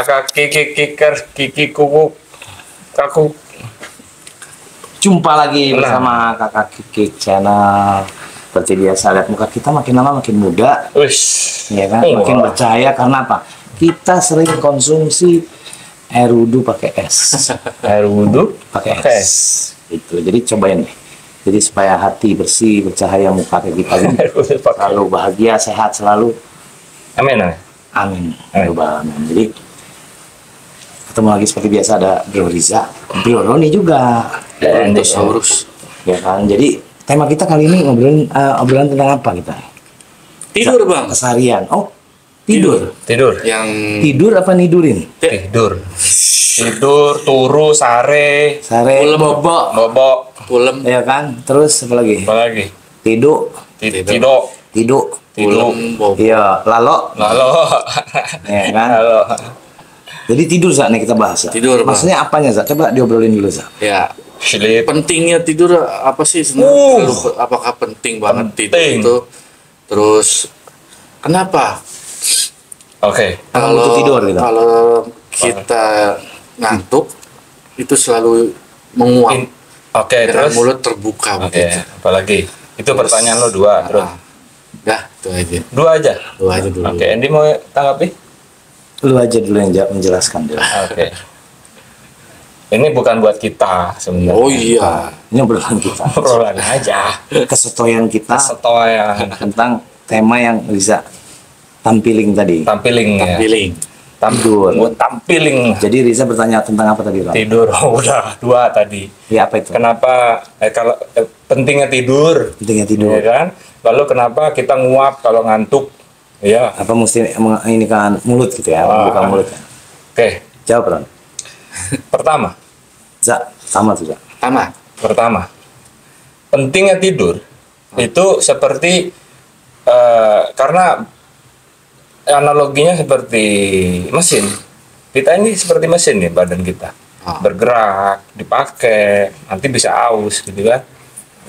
kakak kiki kiker kiki kuku kaku. Jumpa lagi bersama Kakak Kiki Channel. Seperti biasa, lihat muka kita makin lama makin muda, ya kan? Makin bercahaya karena apa? Kita sering konsumsi air wudhu pakai es. Air wudhu pakai es. Itu. Jadi cobain deh. Jadi supaya hati bersih, bercahaya muka kayak kita ini selalu bahagia, sehat selalu. Amin. Amin. Amin. Jadi ketemu lagi seperti biasa, ada Bro Riza, Bro Roni juga. Dinosaurus. Ya kan. Jadi tema kita kali ini obrolan tentang apa kita? Tidur, Bang. Keseharian. Oh, tidur. Yang Tidur apa nidurin? Tidur, turu, sare, bobok, pulem. Ya kan. Terus apa lagi? apa lagi? Tidur. Iya, lalo. Ya kan. Halo. Jadi tidur saat ini kita bahas. Zak. Tidur, Bang. Maksudnya apanya, Zak? Coba diobrolin dulu, Zak. Ya. Sleep. Pentingnya tidur apa sih sebenarnya? Apakah penting banget tidur itu? Terus kenapa? Oke. Kalau tidur gitu. Kalau kita ngantuk itu selalu menguap. Oke, Dan terus mulut terbuka Oke, begitu. apalagi? Itu pertanyaan lo dua, terus. Dah, itu aja. Dua aja. Dua aja dulu. Oke, Andy mau tanggapi? Lu aja dulu yang menjelaskan dulu. Oke. Ini bukan buat kita sebenarnya. Oh iya. Ini obrolan kita. Obrolan aja. Kesetujuan kita Setoyan. tentang tema yang Riza tampiling tadi. Tampiling ya. Feeling. Tidur. Buat tampiling. Jadi Riza bertanya tentang apa tadi, Ron? Tidur. Oh, udah dua tadi. Ya, apa itu? Kenapa kalau pentingnya tidur? Pentingnya tidur. Ya kan? Lalu kenapa kita nguap kalau ngantuk? Ya. Apa mesti ini kan mulut gitu ya, buka mulut. Oke. Jawab, Ron. Pertama. Sama tuh, Zak. Pertama. Pentingnya tidur itu seperti karena analoginya seperti mesin. Kita ini seperti mesin nih, badan kita. Bergerak, dipakai, nanti bisa aus gitu kan.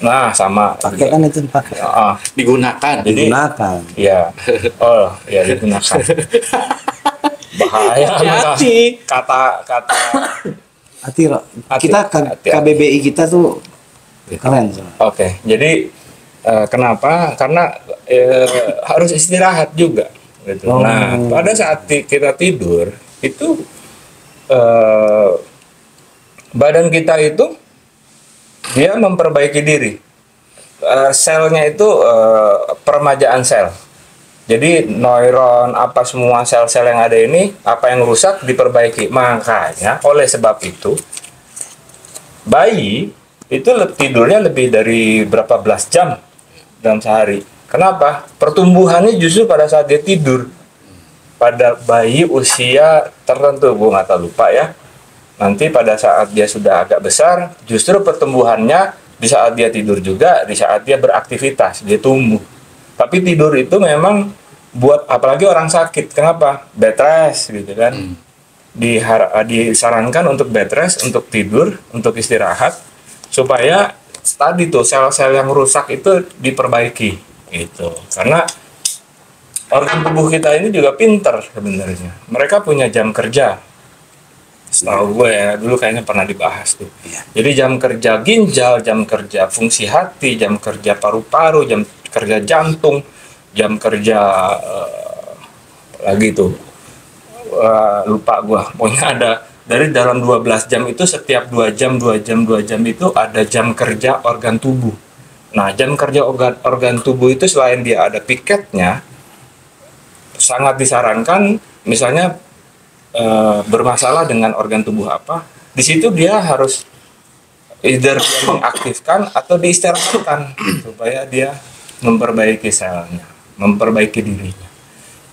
Nah, sama Pakai kan itu dipakai. Digunakan. Jadi, Digunakan. ya. Oh, ya digunakan. Bahaya Hati-hati. kata Hati, Ron. Hati. Kita KBBI kita tuh keren, Zak. Oke, jadi kenapa? Karena harus istirahat juga. Gitu. Oh. Nah, pada saat kita tidur itu badan kita itu dia memperbaiki diri. Selnya itu peremajaan sel. Jadi neuron apa semua sel-sel yang ada ini apa yang rusak diperbaiki. Makanya oleh sebab itu bayi itu tidurnya lebih dari berapa belas jam dalam sehari. Kenapa? Pertumbuhannya justru pada saat dia tidur. Pada bayi usia tertentu, gue nggak tahu, lupa ya. Nanti pada saat dia sudah agak besar, justru pertumbuhannya di saat dia tidur juga, di saat dia beraktivitas, dia tumbuh. Tapi tidur itu memang buat apalagi orang sakit. Kenapa? Bed rest gitu kan. Disarankan untuk bed rest, untuk tidur, untuk istirahat supaya tadi tuh sel-sel yang rusak itu diperbaiki gitu. Karena organ tubuh kita ini juga pinter sebenarnya. Mereka punya jam kerja. Setahu gue ya, dulu kayaknya pernah dibahas tuh. Jadi jam kerja ginjal, jam kerja fungsi hati, jam kerja paru-paru, jam kerja jantung, jam kerja lagi tuh. Lupa gue. Pokoknya ada dari dalam 12 jam itu setiap 2 jam itu ada jam kerja organ tubuh. Nah, jam kerja organ tubuh itu selain dia ada piketnya, sangat disarankan misalnya bermasalah dengan organ tubuh apa, di situ dia harus either dia mengaktifkan atau diistirahatkan supaya dia memperbaiki selnya, memperbaiki dirinya.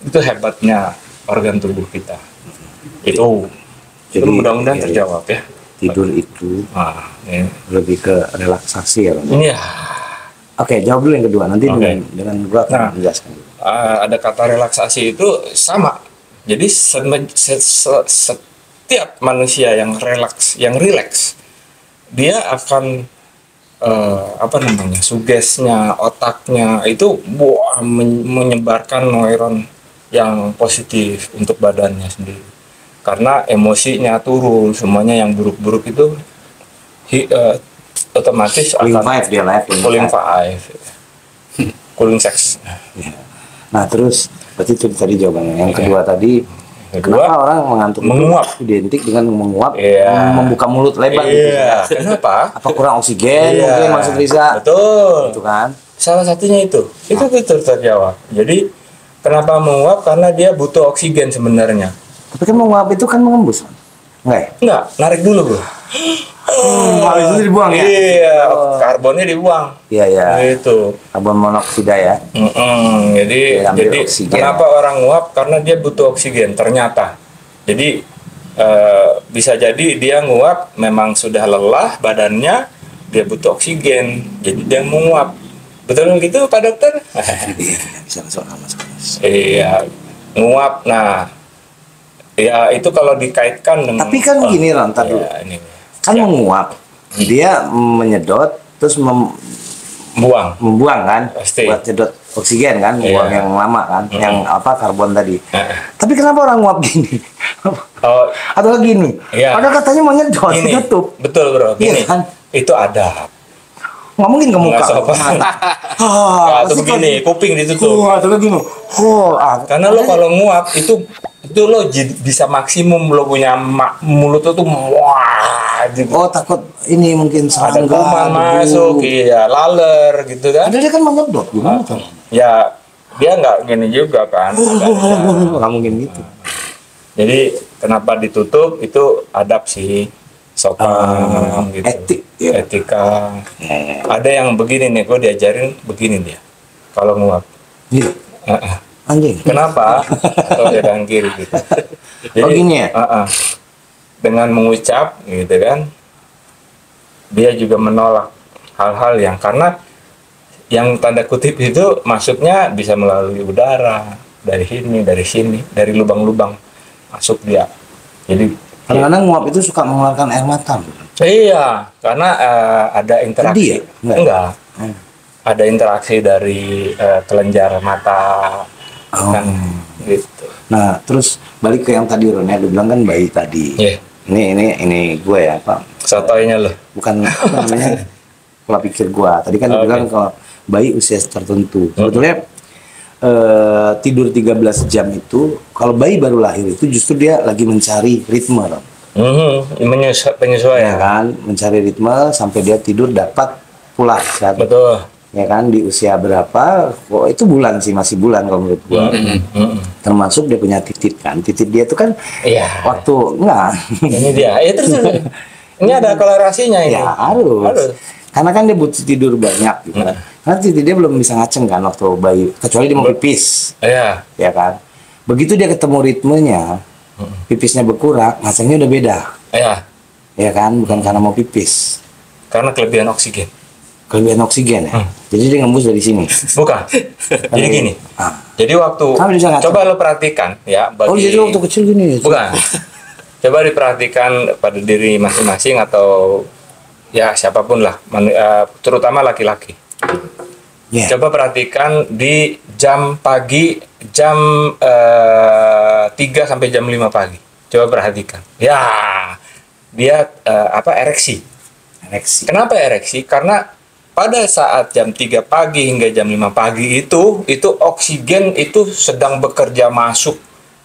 Itu hebatnya organ tubuh kita. Itu Jadi mudah-mudahan terjawab ya. Tidur itu Ya. lebih ke relaksasi ya, Ron. Iya. Oke, jawab dulu yang kedua. Nanti Oke. dengan gua akan Nah. menjelaskan. Ada kata relaksasi itu sama. Jadi setiap manusia yang rileks, dia akan sugesnya, otaknya itu menyebarkan neuron yang positif untuk badannya sendiri. karena emosinya turun, semuanya yang buruk-buruk itu otomatis cooling akan five dia lah, cooling sex. Nah terus berarti itu tadi jawabannya. Yang kedua tadi, Kedua, kenapa orang mengantuk menguap. itu identik dengan menguap, Iya. membuka mulut lebar gitu. Iya. Kenapa? Apa kurang oksigen mungkin maksud Riza? Betul. Itu kan? Salah satunya itu betul terjawab. Jadi kenapa menguap? Karena dia butuh oksigen sebenarnya. Tapi kan menguap itu kan mengembus, enggak ya? Enggak, narik dulu bro. Habis itu dibuang ya? Iya, karbonnya dibuang. Iya ya. Itu. Karbon monoksida ya. Jadi Ambil oksigen, kenapa orang nguap? Karena dia butuh oksigen ternyata. Jadi bisa jadi dia nguap memang sudah lelah badannya, dia butuh oksigen, jadi dia menguap. Betul gitu Pak Dokter? Bisa masuk. Iya, nguap. Nah, ya itu kalau dikaitkan dengan. Tapi kan gini Ron, ntar dulu. Ya, ini. Kan menguap, dia menyedot terus membuang kan, Pasti. buat sedot oksigen kan, membuang Iya. yang lama kan, yang apa karbon tadi. Tapi kenapa orang nguap gini? Oh, Atau gini? Iya. Ada katanya mau nyedot, gini. tutup. Betul bro. Gini. Iya kan? Itu ada. Nggak mungkin ke muka. Nggak sopan. Atau begini, kuping ditutup. Atau gini. Karena lo kalau nguap itu lo bisa maksimum lo punya mulut itu wah gitu. Oh takut ini mungkin Ada serangga, kuman debu. masuk, iya laler gitu kan. Padahal dia kan mau nyedot, gimana tuh? Ya dia nggak gini juga kan. Nggak mungkin gitu. Jadi kenapa ditutup itu adab sih, sopan gitu. Etik, ya. Etika. Ya. Ada yang begini nih, gue diajarin begini dia. Kalau nguap. Gitu. Anjing. Kenapa? Atau dia kanan kiri gitu. Jadi, gini ya? dengan mengucap gitu kan, dia juga menolak hal-hal yang karena yang tanda kutip itu masuknya bisa melalui udara dari sini, dari lubang-lubang masuk dia. Jadi Kadang-kadang nguap itu suka mengeluarkan air mata. iya, karena ada interaksi. Sedih ya? Enggak. Ada interaksi dari kelenjar mata kan gitu. Nah, terus balik ke yang tadi Ron ya, lu bilang kan bayi tadi. Iya. Ini gue ya, Pak. Sotoynya loh. Bukan apa namanya? Pola pikir gue. Tadi kan lu Oke. bilang kalau bayi usia tertentu. Sebetulnya tidur 13 jam itu kalau bayi baru lahir itu justru dia lagi mencari ritme, Ron. Ya Penyesuaian. kan, mencari ritme sampai dia tidur dapat pulas kan. Betul. Ya kan, di usia berapa? Oh, itu bulan sih, masih bulan kalau menurut gua. Termasuk dia punya titik kan. Titik dia itu kan Iya. waktu enggak. Ini dia. Terus. Ini ada kolerasinya ini. Ya harus. Karena kan dia butuh tidur banyak gitu kan. Karena titik dia belum bisa ngaceng kan waktu bayi, kecuali dia mau pipis. Iya. Ya kan. Begitu dia ketemu ritmenya, pipisnya berkurang, ngacengnya udah beda. Iya. Ya kan, bukan karena mau pipis. Karena kelebihan oksigen. Kelebihan oksigen ya. Jadi dia ngembus dari sini. Bukan. Jadi gini. Jadi waktu Kan bisa ngaceng. coba lo perhatikan ya bagi Oh, jadi waktu kecil gini. bukan. Coba diperhatikan pada diri masing-masing atau ya siapapun lah, terutama laki-laki. Ya. Coba perhatikan di jam pagi, jam 3 sampai jam 5 pagi. Coba perhatikan. Ya, dia ereksi. Ereksi. Kenapa ereksi? Karena pada saat jam 3 pagi hingga jam 5 pagi itu oksigen itu sedang bekerja masuk.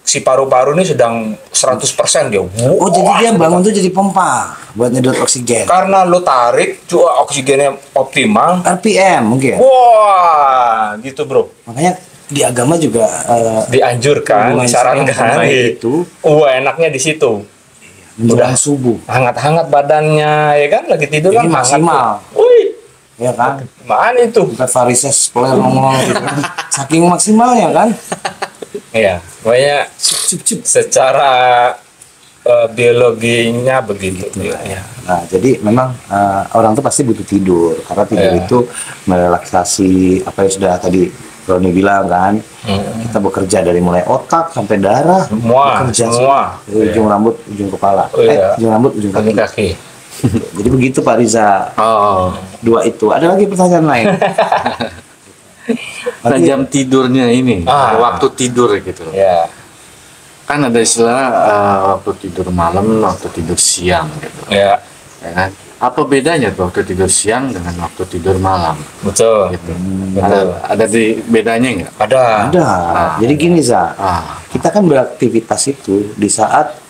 Si paru-paru ini sedang 100% dia. Oh, jadi dia bangun tuh jadi pompa buat nyedot oksigen. Karena lo tarik, juga oksigennya optimal. RPM mungkin. Wah, gitu bro. Makanya di agama juga Dianjurkan, hubungan disarankan. yang terbaik itu Enaknya di situ. menjelang subuh. Hangat-hangat badannya, ya kan? Lagi tidur Jadi kan hangat maksimal. tuh. Wih, Ya kan? mana itu? Bukan varises spoiler ngomong gitu kan. Saking maksimalnya kan. Iya, pokoknya Cip. secara biologinya begitu. Ya. Nah, jadi memang orang tuh pasti butuh tidur karena tidur Iya. itu merelaksasi apa yang sudah tadi Roni bilang kan. Kita bekerja dari mulai otak sampai darah, Semua, bekerja semua. dari ujung rambut, ujung kepala. Oh, iya. Ujung rambut, ujung kaki. Kaki. Jadi begitu Pak Riza. Oh. Dua itu. Ada lagi pertanyaan lain? Nah, jam tidurnya ini, Ah. waktu tidur gitu. Ya. kan ada istilah waktu tidur malam, waktu tidur siang gitu. Ya. Ya kan? Apa bedanya tuh waktu tidur siang dengan waktu tidur malam? Betul. Gitu. Ada di bedanya nggak? Ada. Ada. Jadi gini Za, kita kan beraktivitas itu di saat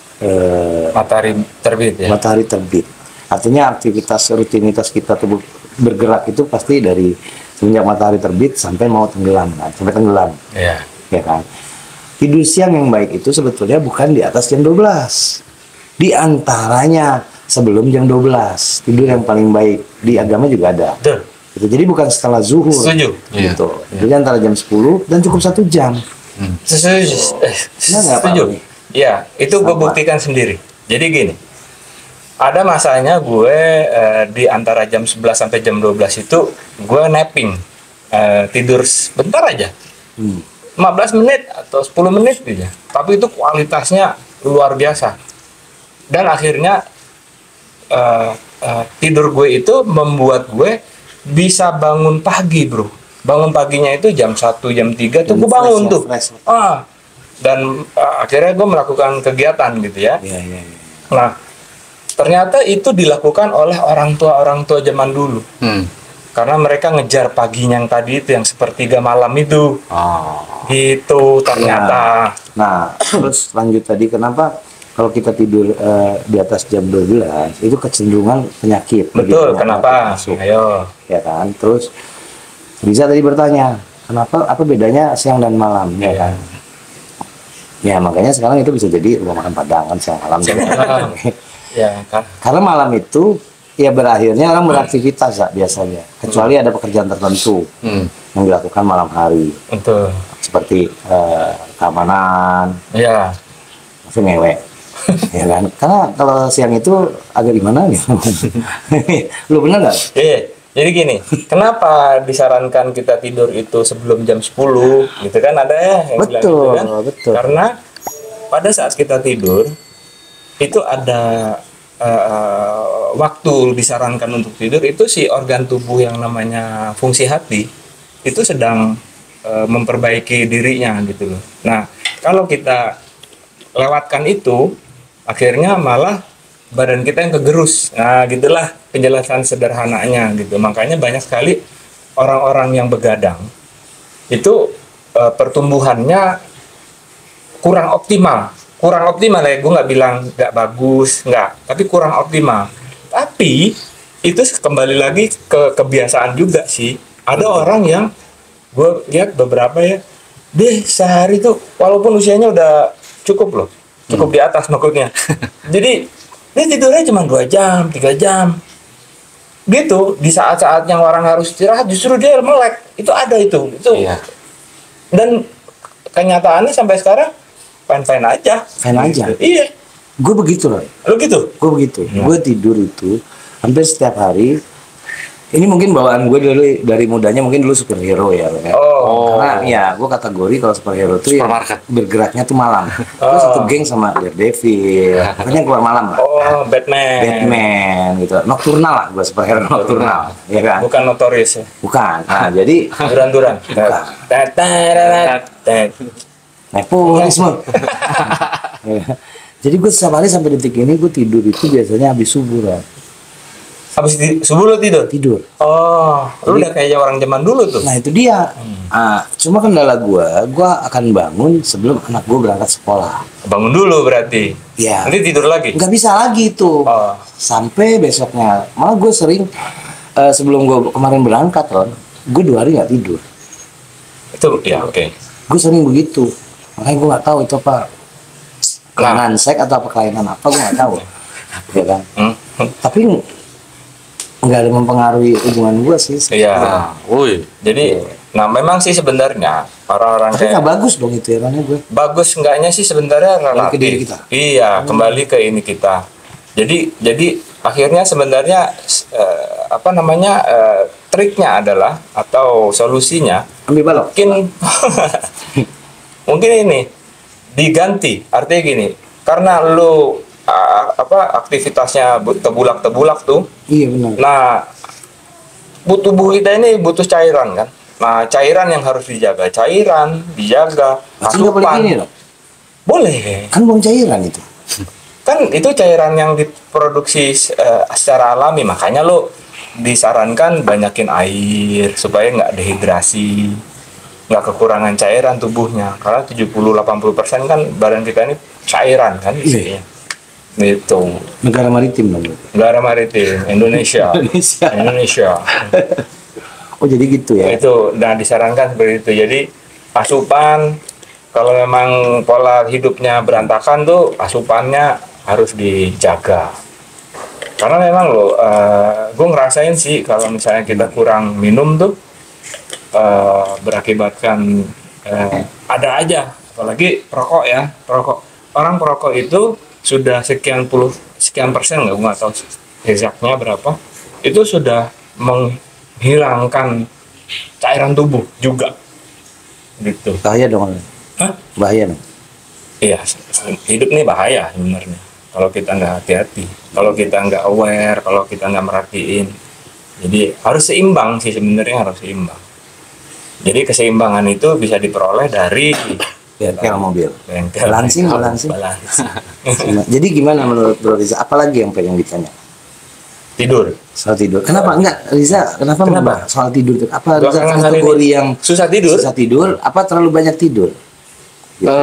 matahari terbit ya. Matahari terbit. Artinya aktivitas rutinitas kita tubuh bergerak itu pasti dari semenjak matahari terbit sampai mau tenggelam kan, sampai tenggelam. Iya. Ya kan. Tidur siang yang baik itu sebetulnya bukan di atas jam 12. Di antaranya sebelum jam 12. Tidur yang paling baik di agama juga ada. Betul. Gitu. Jadi bukan setelah zuhur. Setuju. Gitu. Jadi antara jam 10 dan cukup 1 jam. Setuju. Setuju. Iya, itu gue buktikan sendiri. Jadi gini, ada masanya gue di antara jam 11 sampai jam 12 itu gue napping, tidur sebentar aja, 15 menit atau 10 menit aja. Tapi itu kualitasnya luar biasa. Dan akhirnya tidur gue itu membuat gue bisa bangun pagi, bro. Bangun paginya itu jam 1, jam 3 tuh gue bangun tuh. Dan akhirnya gue melakukan kegiatan gitu ya. Nah, ternyata itu dilakukan oleh orang tua zaman dulu. Karena mereka ngejar paginya yang tadi itu, yang sepertiga malam itu. Gitu ternyata. Nah, terus lanjut tadi, kenapa kalau kita tidur di atas jam 12 itu kecenderungan penyakit. Betul, kenapa? Ayo. Ya kan? Terus Riza tadi bertanya, kenapa, apa bedanya siang dan malam? Ya kan? Ya makanya sekarang itu bisa jadi rumah makan Padang kan siang malam. Ya kan. Karena malam itu ya berakhirnya orang beraktivitas ya, biasanya. Kecuali ada pekerjaan tertentu yang dilakukan malam hari. Betul. Seperti keamanan. Ya. Masih ngewek. Ya kan. Karena kalau siang itu agak gimana nih? Lu bener nggak? Iya. Jadi gini, kenapa disarankan kita tidur itu sebelum jam 10? Gitu kan ada ya yang bilang gitu kan? Betul. Karena pada saat kita tidur itu ada waktu disarankan untuk tidur itu si organ tubuh yang namanya fungsi hati itu sedang memperbaiki dirinya gitu loh. Nah, kalau kita lewatkan itu akhirnya malah badan kita yang kegerus. Nah, gitulah penjelasan sederhananya gitu. Makanya banyak sekali orang-orang yang begadang itu pertumbuhannya kurang optimal. Kurang optimal ya, gue nggak bilang nggak bagus, nggak. Tapi kurang optimal. Tapi itu kembali lagi ke kebiasaan juga sih. Ada orang yang gue lihat beberapa ya, dia sehari tuh walaupun usianya udah cukup loh, cukup di atas maksudnya. Jadi dia tidurnya cuma 2 jam, 3 jam. Gitu, di saat-saat yang orang harus istirahat justru dia melek. Itu ada itu. Iya. Dan kenyataannya sampai sekarang fine-fine aja. Fine aja? Iya. Gue begitu loh. Lu gitu? Gue begitu. Gue tidur itu hampir setiap hari. Ini mungkin bawaan gue dari mudanya, mungkin dulu superhero ya. Karena ya gue kategori kalau superhero tuh ya bergeraknya tuh malam. Gue satu geng sama Daredevil, makanya keluar malam lah. Batman gitu. Nocturnal lah, gue superhero nocturnal. Ya kan? Bukan notorious ya? Bukan. Nah, jadi Duran-duran. Bukan. Nepotisme. Jadi gue setiap hari sampai detik ini gue tidur itu biasanya habis subuh lah. Habis subuh lo tidur? Tidur. Oh, lu udah kayak orang zaman dulu tuh. Nah itu dia. Cuma kendala gue akan bangun sebelum anak gue berangkat sekolah. Bangun dulu berarti? Iya. Nanti tidur lagi? Nggak bisa lagi tuh. Sampai besoknya. Malah gue sering, sebelum gue kemarin berangkat, gue 2 hari nggak tidur. Itu, ya oke. Gue sering begitu. Makanya gue nggak tahu itu apa. Kelainan seks atau apa kelainan apa, gue nggak tahu. Ya kan? Tapi nggak ada mempengaruhi hubungan gue sih. Iya. Jadi, nah memang sih sebenarnya orang-orang kayak nggak bagus dong itu ya gue. Bagus enggaknya sih sebenarnya relatif. Ke diri kita. Iya, kembali ke ini kita. Jadi akhirnya sebenarnya triknya adalah atau solusinya ambil balok. Mungkin ini diganti. Artinya gini, karena lu aktivitasnya tebulak tuh. Iya benar. Nah, tubuh kita ini butuh cairan kan. Nah, cairan yang harus dijaga, asupan. Boleh. Kan buang cairan itu. Kan itu cairan yang diproduksi secara alami, makanya lo disarankan banyakin air supaya nggak dehidrasi, nggak kekurangan cairan tubuhnya. Karena 70-80% kan badan kita ini cairan kan isinya. Gitu. Negara maritim dong. Negara maritim Indonesia. Indonesia. Oh jadi gitu ya. Itu, nah disarankan seperti itu. Jadi asupan, kalau memang pola hidupnya berantakan tuh asupannya harus dijaga. Karena memang loh, gue ngerasain sih kalau misalnya kita kurang minum tuh berakibatkan ada aja. Apalagi perokok ya, perokok. Orang perokok itu sudah sekian persen, gue nggak tahu exactnya berapa, itu sudah menghilangkan cairan tubuh juga. Gitu. Bahaya dong. Hah? Bahaya dong. Iya, hidup ini bahaya sebenarnya. Kalau kita nggak hati-hati, kalau kita nggak aware, kalau kita nggak merhatiin. Jadi harus seimbang sih, sebenarnya harus seimbang. Jadi keseimbangan itu bisa diperoleh dari bengkel mobil. Bengkel. Balancing. Jadi gimana menurut Bro Riza? Apalagi yang pengen ditanya? Tidur. Soal tidur. Kenapa enggak Riza? Kenapa? Soal tidur itu? Apa Riza kategori yang susah tidur? Susah tidur? Apa terlalu banyak tidur? Gitu.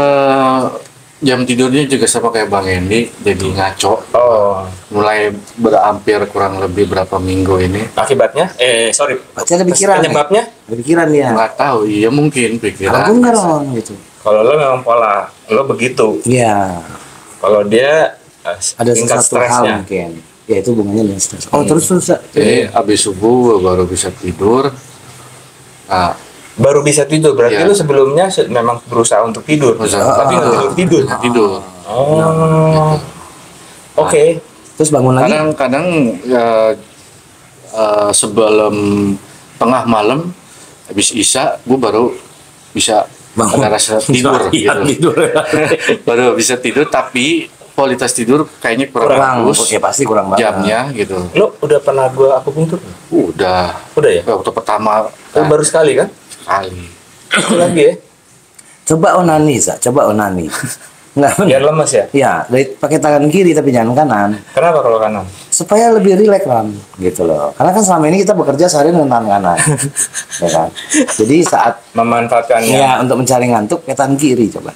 Jam tidurnya juga sama kayak Bang Hendy, jadi ngaco. Oh. Mulai berampir kurang lebih berapa minggu ini. Akibatnya? Sorry. Ada pikiran. Penyebabnya? Ada pikiran ya. Nggak tahu, iya mungkin pikiran. Kalau enggak dong gitu. Kalau lo memang pola, lo begitu. Iya. Kalau dia ada sesuatu hal mungkin. Ya itu hubungannya dengan stres. Oh terus. Jadi abis subuh baru bisa tidur. Nah, baru bisa tidur, berarti lu sebelumnya memang berusaha untuk tidur, tapi nggak tidur. Oh, oke. Terus bangun lagi. Kadang-kadang sebelum tengah malam habis isya, gue baru bisa ada rasa tidur gitu. Baru bisa tidur, tapi kualitas tidur kayaknya kurang bagus. Ya pasti kurang banget. Jamnya gitu. Lo udah pernah gua akupunktur? Udah ya. Waktu pertama. Baru sekali kan? Sekali. Itu lagi ya. Coba onani, coba onani. Nggak, biar lemes ya? Iya, pakai tangan kiri tapi jangan kanan. Kenapa kalau kanan? Supaya lebih rileks Ram, gitu loh. Karena kan selama ini kita bekerja sehari dengan tangan kanan, ya kan. Jadi saat memanfaatkannya. Ya, untuk mencari ngantuk, pakai tangan kiri coba.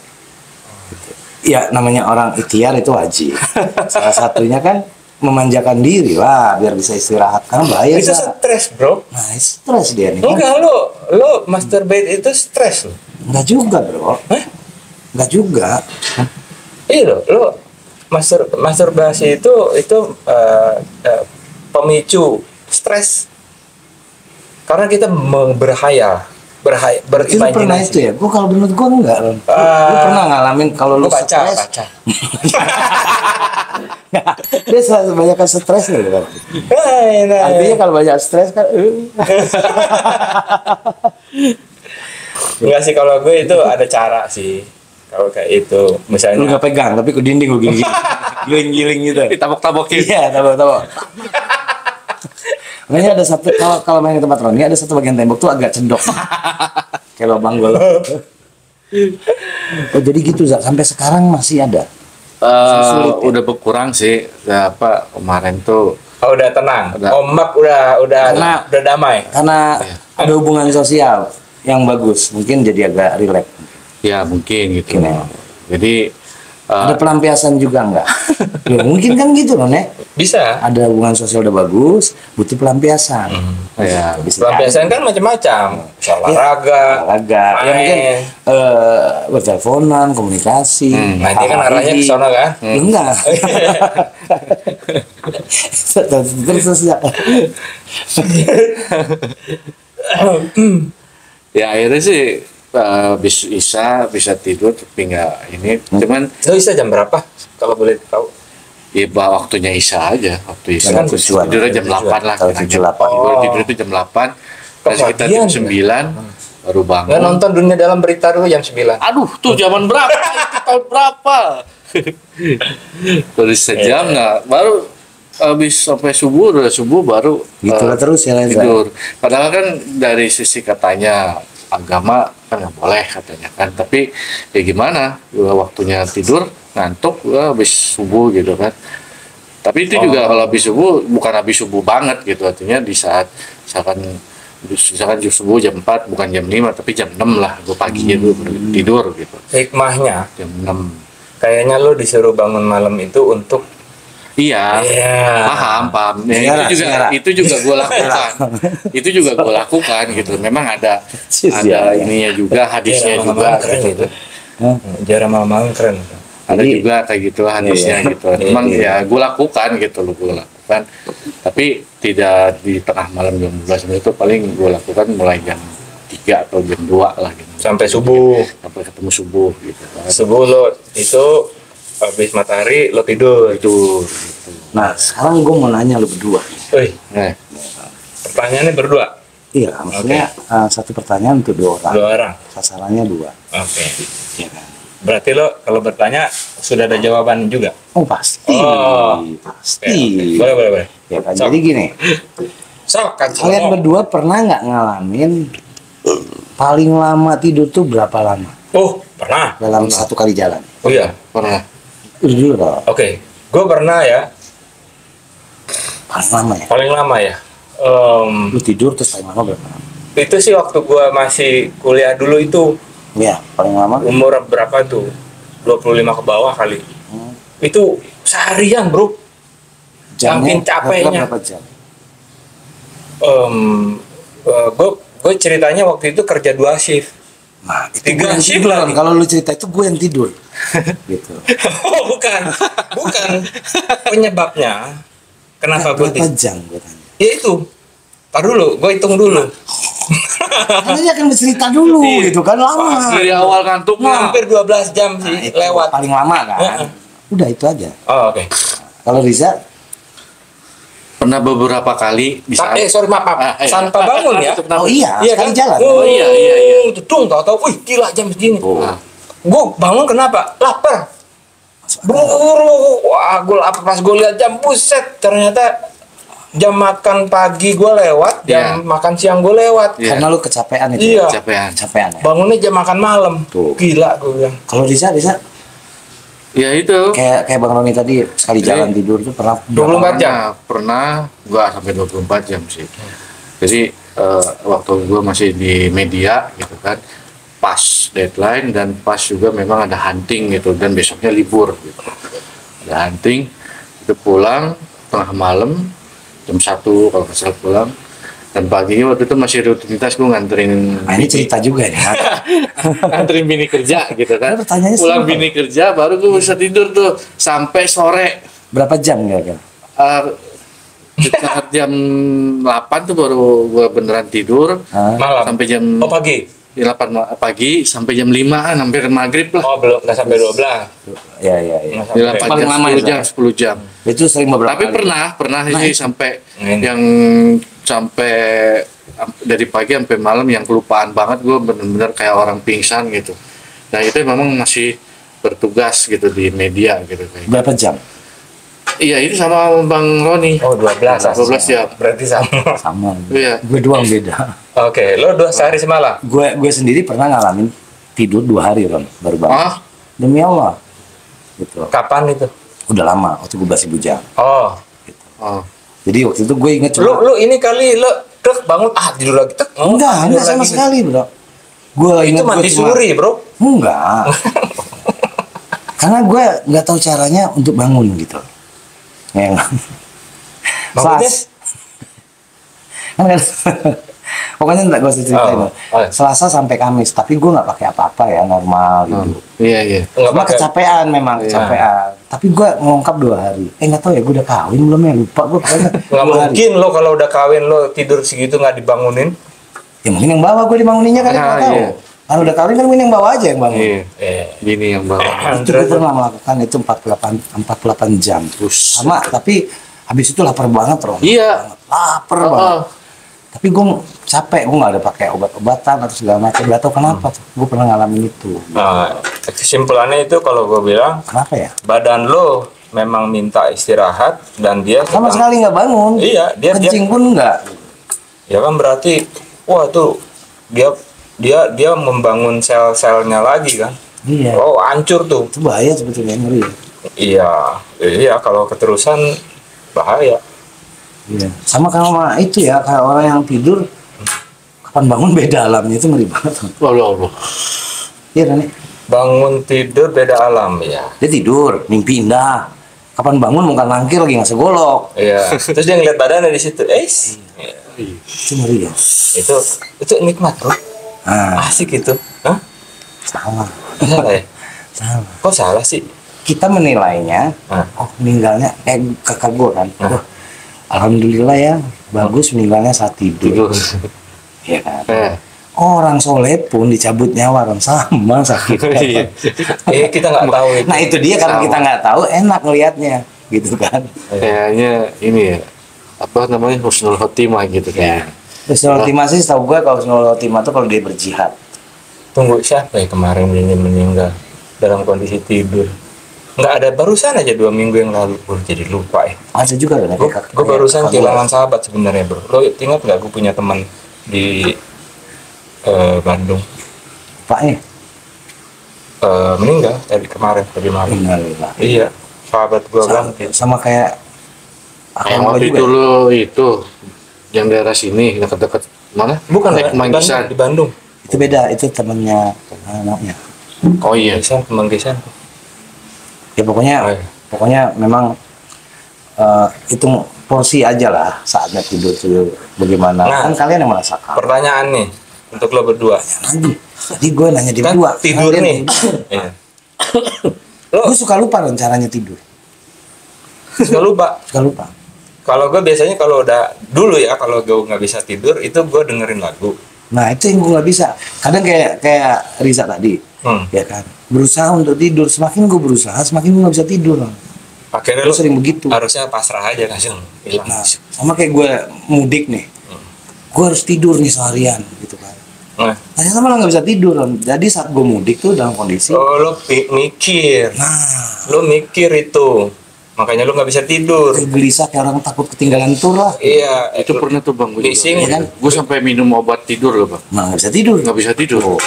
Ya, namanya orang ikhtiar itu wajib. Salah satunya kan memanjakan diri lah, biar bisa istirahat. Karena bahaya. Itu stres bro. Nah, stres dia nih. Enggak, lo masturbate itu stres lo. Enggak juga bro. Enggak juga. Iya lo masturbasi itu pemicu stres. Karena kita berimajinasi. Lu pernah itu ya? Gua kalau menurut gua enggak. Lu pernah ngalamin kalau lu baca. Dia kebanyakan stres nih kan. Artinya kalau banyak stres kan. Enggak sih, kalau gue itu ada cara sih. Kalau kayak itu, misalnya. Lu nggak pegang, tapi ke dinding lu gini, giling-giling gitu. Ditabok-tabokin. Iya, tabok-tabok. Makanya ada satu kalau main ke tempat Roni ada satu bagian tembok tuh agak cendok. Kayak lubang gol. Oh jadi gitu Zak, sampai sekarang masih ada. Udah berkurang sih. Kemarin tuh. Oh, udah tenang. Ombak udah damai. Karena ada hubungan sosial yang bagus, mungkin jadi agak rileks. Ya mungkin gitu. Jadi ada pelampiasan juga enggak? Ya, mungkin kan gitu loh, Nek. Bisa. Ada hubungan sosial udah bagus, butuh pelampiasan. Ya, pelampiasan kan macam-macam. Olahraga. Ya mungkin berteleponan, komunikasi. Nanti kan arahnya ke sana kan? Enggak. Terus ya akhirnya sih bisa tidur tapi nggak ini. Cuman lo Isya jam berapa kalau boleh tahu? Ya waktunya Isya aja. Waktu Isya kan tidurnya jam 8 lah. Tidur itu jam 8. Terus kita jam 9 baru bangun. Nggak nonton Dunia Dalam Berita dulu jam 9. Aduh, tuh zaman berapa? Itu tahun berapa? Terus sejam nggak, baru habis sampai subuh baru gitulah terus ya tidur. Padahal kan dari sisi katanya agama kan nggak boleh katanya kan, tapi ya gimana, waktunya tidur ngantuk habis subuh gitu kan. Tapi itu juga kalau habis subuh bukan habis subuh banget gitu, artinya di saat misalkan subuh jam 4 bukan jam 5 tapi jam 6 lah gue paginya dulu tidur gitu. Hikmahnya Jam 6 kayaknya lo disuruh bangun malam itu untuk iya, paham. Ya, itu juga gue lakukan. Itu juga gue lakukan gitu. Memang ada ininya juga, hadisnya juga gitu. Jarang malam-malam keren. Ada juga kayak gitu hadisnya gitu. Memang ya gue lakukan gitu loh, gue lakukan. Tapi tidak di tengah malam jam 12 itu, paling gue lakukan mulai jam 3 atau jam 2 lah gitu. Sampai subuh. Sampai ketemu subuh gitu. Subuh lo itu habis matahari lo tidur. Gitu. Nah, sekarang gue mau nanya lu berdua. Wih, pertanyaannya berdua? Iya, maksudnya satu pertanyaan untuk 2 orang. 2 orang? Sasarannya 2. Oke. Iya kan? Berarti lo kalau bertanya sudah ada jawaban juga? Oh, pasti. Pasti. Okay. Boleh. Ya kan, jadi gini. Kalian berdua pernah nggak ngalamin paling lama tidur tuh berapa lama? Oh, pernah. Dalam satu kali jalan? Oh iya, pernah. Dulu dong. Oke, gue pernah ya. Paling lama ya? Paling lama ya. Lu tidur terus paling lama berapa lama? Itu sih waktu gue masih kuliah dulu itu. Iya, paling lama. Umur berapa tuh? 25 ke bawah kali. Itu seharian bro. Jamnya saking capeknya. berapa jam? Gue ceritanya waktu itu kerja 2 shift. Nah, itu 3 shift tidur. lagi. Kalau lu cerita itu gue yang tidur. Gitu. Oh bukan. Penyebabnya kenapa gue berapa jam gue tanya? Ya itu. Tar dulu, gue hitung dulu. Karena dia akan bercerita dulu gitu kan, lama. Dari awal ngantuk Hampir 12 jam sih itu lewat. paling lama kan. Udah itu aja. Oh, oke. Kalau Riza pernah beberapa kali di saat sorry maaf. Tanpa bangun ya. oh iya, sekali jalan. Oh iya. Tutung tahu-tahu, wih gila jam segini. Gue bangun kenapa? Lapar. Buru-buru. Wah, gue lapar pas gue lihat jam, buset. Ternyata jam makan pagi gue lewat, jam makan siang gue lewat. Karena lu kecapean itu. Iya. Kecapean ya. Bangunnya jam makan malam. Tuh. Gila gue bilang. Kalau Riza ya itu kayak Bang Roni tadi sekali jalan tidur tuh pernah 24 jam. Pernah gua sampai 24 jam sih. Jadi waktu gua masih di media gitu kan, pas deadline dan pas juga memang ada hunting gitu, dan besoknya libur gitu. Ada hunting, itu pulang tengah malam jam 1 kalau nggak salah pulang, dan paginya waktu itu masih rutinitas gue nganterin. Nah, ini cerita juga ya. Nganterin bini kerja gitu kan. simple. Pulang bini kerja baru gue bisa tidur tuh sampai sore. Berapa jam kira-kira? Sekitar jam 8 tuh baru gue beneran tidur. Malam. Sampai jam pagi. 8 pagi sampai jam 5-an, hampir maghrib lah. Oh, belum, nggak sampai 12. Ya. Di 8 Paling jam, lama 10 jam, 10 jam. Itu sering beberapa Tapi kali. pernah sih sampai yang sampai dari pagi sampai malam yang kelupaan banget, gue bener-bener kayak orang pingsan gitu. Nah itu memang masih bertugas gitu di media gitu kayak. Berapa jam? Iya, itu sama Bang Roni. Oh, 12 ya. Berarti sama. Sama. Iya. Gue doang beda. Oke, lo 2 sehari semalam? Gue sendiri pernah ngalamin tidur 2 hari Ron, baru bangun. Demi Allah. Gitu. Kapan itu? Udah lama, waktu gue masih bujang. Oh. Gitu. Oh. Jadi waktu itu gue inget Lu ini kali lo bangun tidur lagi enggak sama sekali bro. Gue itu mati suri bro. Enggak. Karena gue nggak tahu caranya untuk bangun gitu. Ya. Maksudnya? Kan pokoknya enggak gue ceritain. Selasa sampai Kamis, tapi gue nggak pakai apa-apa ya, normal gitu. Iya. Cuma kecapean memang, kecapean. Tapi gue ngungkap 2 hari. Nggak tahu ya, gue udah kawin belum ya, lupa gue pokoknya. Nggak mungkin lo kalau udah kawin lo tidur segitu nggak dibangunin. Ya mungkin yang bawa gue dibanguninnya kan, nggak tahu. Kalau udah kawin kan mungkin yang bawa aja yang bangun. Gini yang bawa. Itu gue pernah melakukan itu 48 jam terus. Sama, tapi habis itu lapar banget Ron. Iya. Lapar banget. Tapi gue capek, gue nggak ada pakai obat-obatan atau segala macam. Gak tau kenapa tuh, gue pernah ngalamin itu. Nah, kesimpulannya itu kalau gue bilang, kenapa ya? Badan lo memang minta istirahat dan dia sama sekali nggak bangun. Iya, dia kencing pun nggak. Ya kan berarti, wah tuh dia dia membangun sel-selnya lagi kan. Iya. Oh, hancur tuh. Itu bahaya sebetulnya, ngeri. Iya kalau keterusan bahaya. Iya. Sama kalau itu ya, kayak orang yang tidur kapan bangun beda alamnya, itu ngeri banget. Allah. Iya kan nih? Bangun tidur beda alam ya. Dia tidur, mimpi indah. Kapan bangun muka langkir lagi nggak segolok. Iya. Terus dia ngeliat badannya di situ. Itu ngeri ya. Itu nikmat bro. Asik itu. Hah? Salah. Salah ya? Salah. Kok salah sih? Kita menilainya, meninggalnya, kakak gue kan. Alhamdulillah ya, bagus meninggalnya saat tidur. Iya kan. Orang soleh pun dicabut nyawa kan sama sakitnya. Kita nggak tahu itu. Nah itu dia, karena kita nggak tahu, enak ngelihatnya gitu kan. Kayaknya ini ya, apa namanya, husnul khotimah gitu kan. Husnul khotimah sih setahu gue, kalau husnul khotimah tuh kalau dia berjihad. Tunggu, siapa ya kemarin ini meninggal dalam kondisi tidur? Nggak ada, barusan aja 2 minggu yang lalu. Jadi lupa ya. Ada juga kan. Gue barusan kehilangan sahabat sebenarnya bro. Lo ingat nggak gue punya teman di Bandung? Paknya meninggal tadi malam. Iya, sahabat gue kan. Sama kayak yang waktu itu lo itu yang daerah sini dekat-dekat mana? Bukan di Bandung. Itu beda, itu temannya anaknya. Oh iya, teman Gesan. Ya pokoknya memang hitung porsi aja lah saatnya tidur bagaimana. Kan kalian yang merasakan. Pertanyaan nih untuk lo berdua. Tadi gue nanya di berdua. Tidur nih. Gue suka lupa rencananya tidur. Suka lupa. Kalau gue biasanya kalau udah dulu ya, kalau gue nggak bisa tidur itu gue dengerin lagu. Nah itu yang gue nggak bisa. Kadang kayak Riza tadi, ya kan. Berusaha untuk tidur, semakin gue berusaha, semakin gue nggak bisa tidur. Akhirnya lu sering begitu. Harusnya pasrah aja langsung hilang. Nah, sama kayak gue mudik nih, gue harus tidur nih seharian gitu kan. Ternyata malah nggak bisa tidur. Jadi saat gue mudik tuh dalam kondisi. Oh lo mikir. Lo mikir itu. Makanya lu nggak bisa tidur. Gelisah kayak orang takut ketinggalan tur lah. Iya. Itu pernah tuh bang. Bising kan? Gue sampai minum obat tidur loh bang. Nah nggak bisa tidur. Nggak bisa tidur.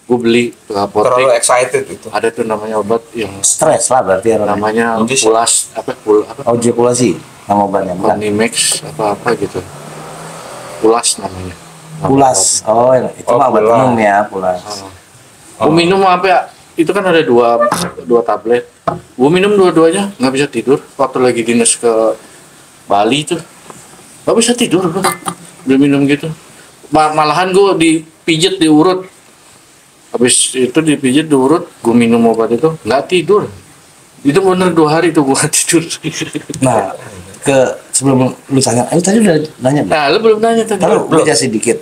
Gue beli ke apotek. Terlalu excited itu. Ada tuh namanya obat yang stres lah berarti. Namanya pulas apa? Ojekulasi. Nama obatnya. Onimex apa gitu. Pulas namanya. Pulas. Oh itu mah obat umum ya pulas. Gue minum apa ya? Itu kan ada dua tablet. Gue minum dua-duanya nggak bisa tidur. Waktu lagi dinas ke Bali tuh nggak bisa tidur gue. Udah minum gitu. Malahan gue dipijet diurut. Habis itu dipijet diurut, gue minum obat itu nggak tidur. Itu bener 2 hari tuh gue nggak tidur. Nah sebelum lu tanya, tadi udah nanya. Nah lu belum nanya tadi. Kalau gue jelasin sedikit.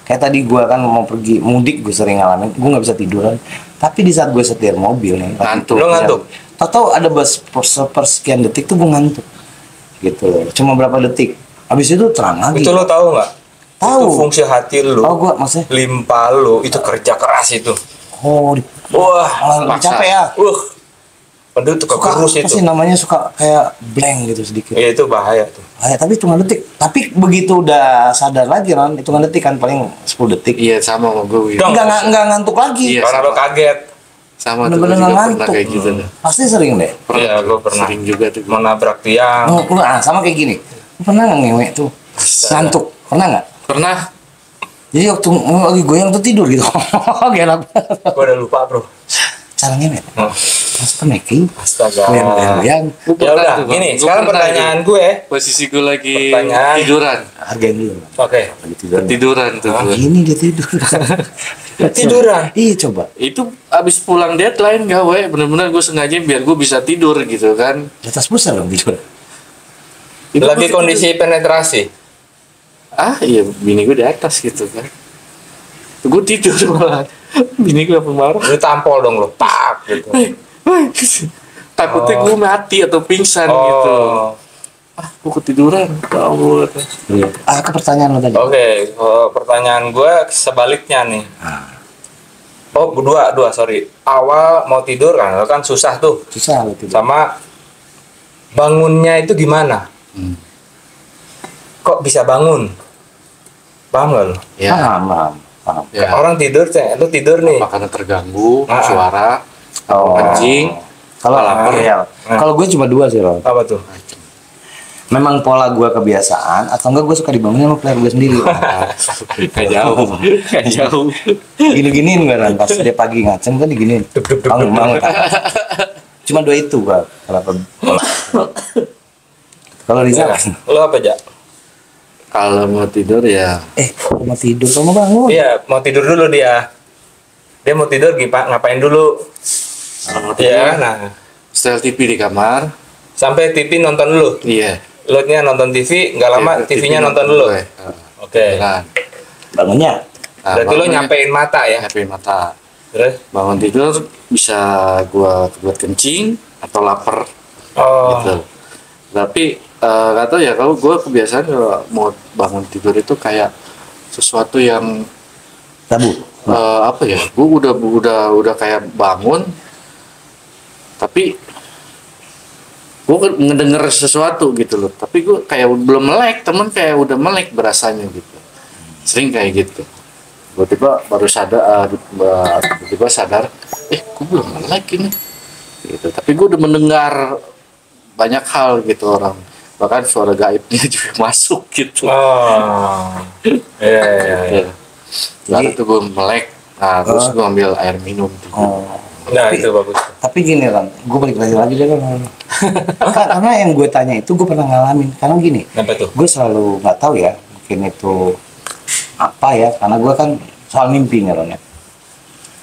Kayak tadi gue kan mau pergi mudik, gue sering ngalamin, gue nggak bisa tiduran. Tapi di saat gue setir mobil nih, ngantuk. Lo ngantuk? Tahu ada sepersekian detik tuh gue ngantuk. Gitu. Cuma berapa detik. Habis itu terang lagi. Itu lo tahu nggak? Tahu. Itu fungsi hati lo. Oh gue maksudnya. Limpa lo itu kerja keras itu. Oh. Wah. Capek ya. Padahal itu kegerus itu. Apa sih namanya, suka kayak blank gitu sedikit. Iya itu bahaya tuh. Bahaya, tapi cuma detik. Tapi begitu udah sadar lagi Ron, hitungan detik kan paling 10 detik. Iya sama gue. Enggak ngantuk lagi. Iya, karena lo kaget. Sama tuh bener-bener juga ngantuk. pernah kayak gitu deh. Pasti sering deh. Iya gue pernah. Sering juga tuh. Menabrak tiang. Sama kayak gini. Lu pernah nggak ngewek tuh? Ngantuk. Pernah nggak? Pernah. Jadi waktu lagi goyang tuh tidur gitu. Enak. Gue udah lupa bro. Cara ngewek. Mas peneki. Astaga. Goyang. Ya udah. Gini. Sekarang pertanyaan gue. Posisi gue lagi tiduran. Hargain dulu. Oke. Tiduran tuh. Ini dia tidur. Tiduran. Iya coba. Itu abis pulang deadline gawe, bener-bener gue sengaja biar gue bisa tidur gitu kan. Di atas busa dong tidur. Lagi kondisi penetrasi. Iya bini gue di atas gitu kan. Gue tidur malah. Bini gue apa marah. Lu tampol dong lo. Pak gitu. Takutnya gue mati atau pingsan gitu. Gue ketiduran. Tahu. Ke pertanyaan lo tadi. Oke, pertanyaan gue sebaliknya nih. Dua, sorry. Awal mau tidur kan susah tuh. Susah lo tidur. Sama bangunnya itu gimana? Kok bisa bangun? Paham gak lo? Ya. Paham. Ya. Orang tidur, lu tidur nih. Apa karena terganggu suara, kencing, kalau lapar. Kalau gue cuma dua sih, Ron. Apa tuh? Memang pola gue kebiasaan, atau enggak gue suka dibangunin sama player gue sendiri. Gak jauh. Gini-giniin gue, Ron. Pas dia pagi ngaceng kan diginiin. Bangun. Cuma dua itu gue. Kalau Riza, Lo apa, Jak? Kalau mau tidur ya. mau tidur sama bangun. Iya, mau tidur dulu dia. Dia mau tidur ngapain dulu? Iya, nah. Setel TV di kamar. Sampai TV nonton dulu. Iya. Lo nonton TV, nggak lama TV-nya nonton dulu. Oke. Bangunnya. Berarti lo nyampein mata ya? Nyampein mata. Terus? Bangun tidur bisa gua buat kencing atau lapar. Gitu. Tapi nggak tahu ya, kalau gua kebiasaan kalau mau bangun tidur itu kayak sesuatu yang tabu. Apa ya? Gua udah kayak bangun, tapi gue ngedenger sesuatu gitu loh, tapi gue kayak belum melek, temen kayak udah melek berasanya gitu, sering kayak gitu. Tiba-tiba baru sadar, tiba-tiba sadar, gue belum melek ini, gitu. Tapi gue udah mendengar banyak hal gitu, orang bahkan suara gaibnya juga masuk gitu. Iya. Lalu tuh gue melek, terus gue ambil air minum. Nah itu bagus. Tapi gini kan, gue balik lagi deh kan. Karena yang gue tanya itu gue pernah ngalamin. Karena gini, gue selalu nggak tahu ya, mungkin itu apa ya? Karena gue kan soal mimpi nih Ron ya.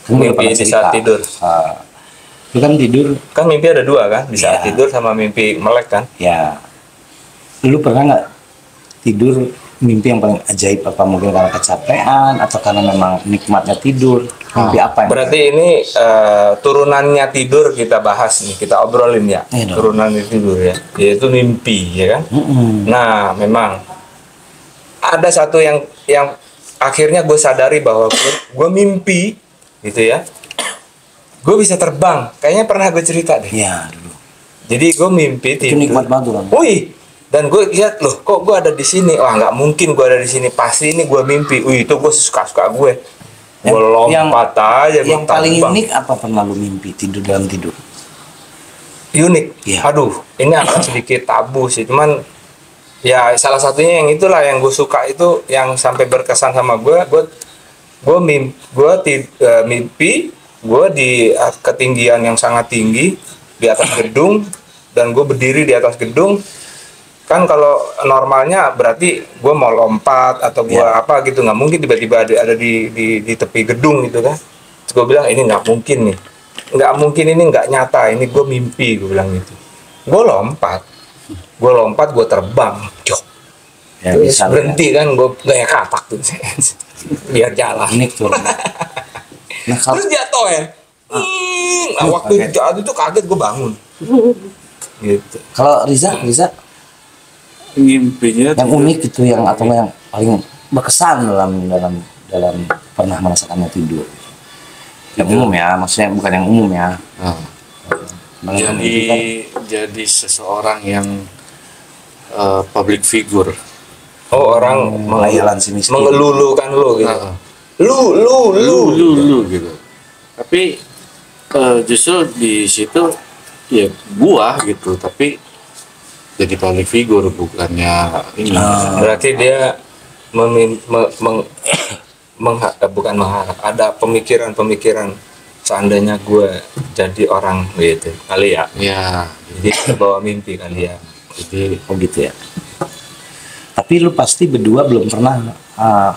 Mimpi di saat tidur. Lu kan tidur. Kan mimpi ada dua kan, di saat tidur sama mimpi melek kan? Ya. Lu pernah nggak tidur mimpi yang paling ajaib, apa mungkin karena kecapean atau karena memang nikmatnya tidur? Mimpi apa yang berarti ini turunannya tidur kita bahas nih, kita obrolin ya. Turunannya tidur ya, yaitu mimpi ya kan. Nah memang ada satu yang akhirnya gue sadari bahwa gue mimpi gitu ya, gue bisa terbang. Kayaknya pernah gue cerita deh. Iya dulu. Jadi gue mimpi itu tidur. Nikmat banget kan. Dan gue lihat loh, kok gue ada di sini? Wah nggak mungkin gue ada di sini. Pasti ini gue mimpi. Itu gue suka gue. Gue lompat aja. Yang paling unik apa pernah lu mimpi tidur dalam tidur? Unik. Ya. Aduh, ini agak sedikit tabu sih. Cuman ya salah satunya yang itulah yang gue suka itu, yang sampai berkesan sama gue. Gue mimpi gue di ketinggian yang sangat tinggi di atas gedung, dan gue berdiri di atas gedung. Kan kalau normalnya berarti gue mau lompat atau gue apa gitu, nggak mungkin tiba-tiba ada di tepi gedung gitu kan. Terus gue bilang ini nggak mungkin nih, nggak mungkin, ini nggak nyata, ini gue mimpi, gue bilang gitu. Gue lompat, gue terbang, Ya, terus berhenti kan, gue gaya katak tuh biar jalan. Unik tuh. Nah, terus jatuh ya. Nah, waktu jatuh itu kaget, gue bangun. Gitu. Kalau Riza mimpinya yang unik itu, yang atau yang paling berkesan dalam pernah merasakannya tidur. Yang umum ya, maksudnya bukan yang umum ya. Jadi seseorang yang public figure. Orang mengayalan si miskin, mengelulukan lu gitu. Lu gitu. Tapi justru di situ ya gua gitu, tapi jadi public figure, bukannya ini. Berarti dia bukan mengharap, ada pemikiran seandainya gue jadi orang gitu kali ya. Ya, jadi bawa mimpi kali ya. Jadi gitu ya. Tapi lu pasti berdua belum pernah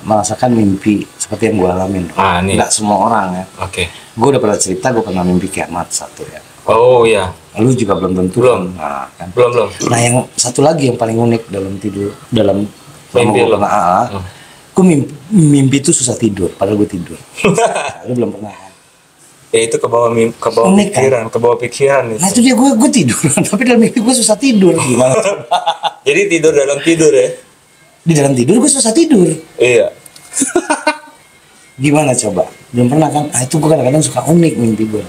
merasakan mimpi seperti yang gue alamin. Nggak semua orang ya. Oke. Gue udah pernah cerita, gue pernah mimpi kiamat satu ya. Oh iya. Lu juga belum tentu. Belum. Kan? Belum. Nah yang satu lagi yang paling unik dalam tidur, dalam mimpi lo. Gue mimpi itu susah tidur, padahal gue tidur. Lu belum pernah kan? Ya itu ke bawah pikiran, kan? Ke bawah pikiran itu. Nah itu dia, gue tidur, tapi dalam mimpi gue susah tidur. Gimana? Jadi tidur dalam tidur ya? Di dalam tidur gue susah tidur. Iya. Gimana coba? Belum pernah kan? Nah itu gue kadang-kadang suka unik mimpi gue.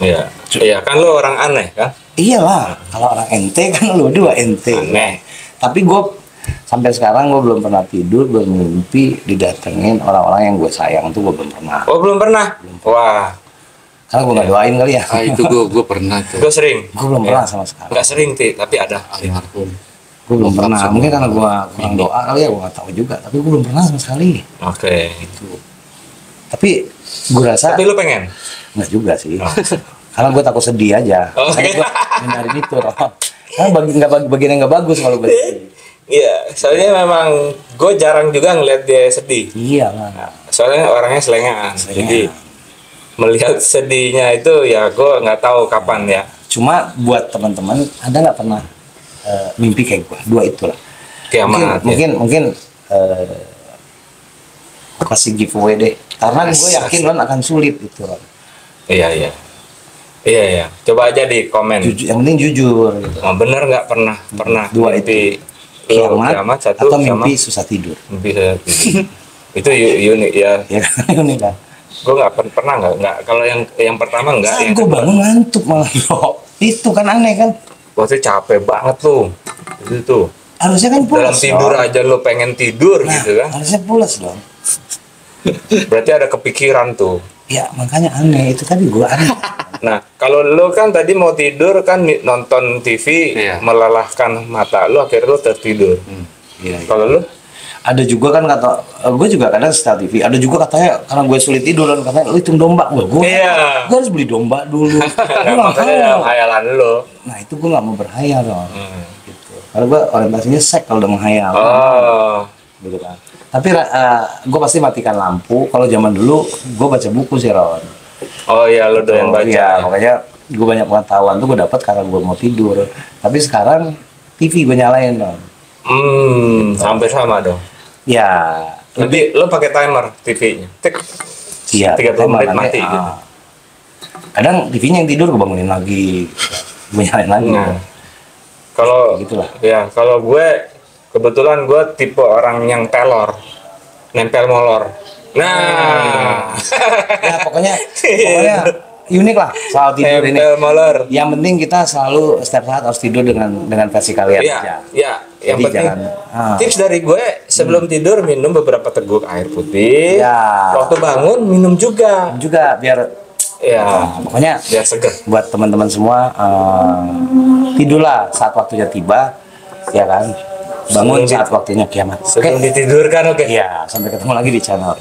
Iya. Iya kan lo orang aneh kan? Iyalah, kalau orang ente kan lo dua ente. Aneh. Tapi gue sampai sekarang gue belum pernah tidur bermimpi didatengin orang-orang yang gue sayang, tuh gue belum pernah. Oh belum pernah? Wah. Karena gue nggak doain kali ya. Itu gue pernah tuh. Gue sering. Gue belum pernah sama sekali. Nggak sering tapi ada. Almarhum. Gue belum pernah. Mungkin karena gue kurang doa kali ya, gue nggak tahu juga. Tapi gue belum pernah sama sekali. Oke. Gitu. Tapi gue rasa. Tapi lu pengen? Nggak juga sih. Karena gue takut sedih aja. Makanya gue hindarin itu. Karena bagian yang nggak bagus kalau gue sedih. Iya, soalnya memang gue jarang juga ngeliat dia sedih. Iya lah. Soalnya orangnya selengean. Jadi melihat sedihnya itu ya gue nggak tahu kapan ya. Cuma buat teman-teman ada nggak pernah mimpi kayak gue? Dua itulah. Kiamat. Mungkin kasih giveaway deh. Karena gue yakin Ron akan sulit itu Ron. Iya. Coba aja di komen. Yang penting jujur. Gitu. Oh, bener nggak pernah dua mimpi kiamat satu atau sama mimpi susah tidur. Mimpi susah tidur. Itu unik ya. Ya unik kan. Gue nggak pernah nggak. Kalau yang pertama nggak. Yang gue bangun ngantuk malah. Itu kan aneh kan. Waktu capek banget tuh. Itu tuh. Harusnya kan pulas. Dalam tidur aja lo pengen tidur gitu kan. Harusnya pulas dong. Berarti ada kepikiran tuh. Ya makanya aneh itu tadi gue aneh. Nah kalau lo kan tadi mau tidur kan nonton TV melelahkan mata lo akhirnya lo tertidur. Iya. Kalau lo? Ada juga kan kata gue juga kadang setel TV. Ada juga katanya karena gue sulit tidur dan katanya lo hitung domba. Gue harus beli domba dulu. Gue maksudnya dalam hayalan lo. Nah itu gue nggak mau berhayal dong. Gitu. Karena gue orientasinya sek kalau udah menghayal. Gitu kan. Tapi gue pasti matikan lampu. Kalau zaman dulu gue baca buku sih Ron. Oh iya lo doyan baca. Iya, makanya gue banyak pengetahuan tuh gue dapat karena gue mau tidur. Tapi sekarang TV gue nyalain dong. Hampir sama dong. Ya. Lebih lo pakai timer TV-nya. Iya. 30 menit mati gitu. Kadang TV-nya yang tidur gue bangunin lagi, gue nyalain lagi. Nah, kalau gitulah. Ya kalau gue kebetulan gue tipe orang yang telor, nempel molor. Nah, ya pokoknya unik lah soal tidur ini. Molor. Yang penting kita selalu setiap saat harus tidur dengan versi kalian aja. Iya. Yang Jadi penting tips dari gue sebelum tidur minum beberapa teguk air putih. Ya. Waktu bangun minum juga. Biar pokoknya biar seger. Buat teman-teman semua tidurlah saat waktunya tiba, ya kan. Bangun saat waktunya kiamat. Sebelum ditidurkan, oke. Iya, sampai ketemu lagi di channel.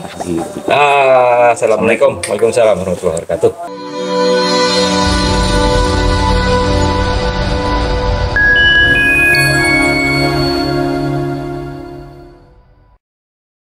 Assalamualaikum. Waalaikumsalam warahmatullahi wabarakatuh.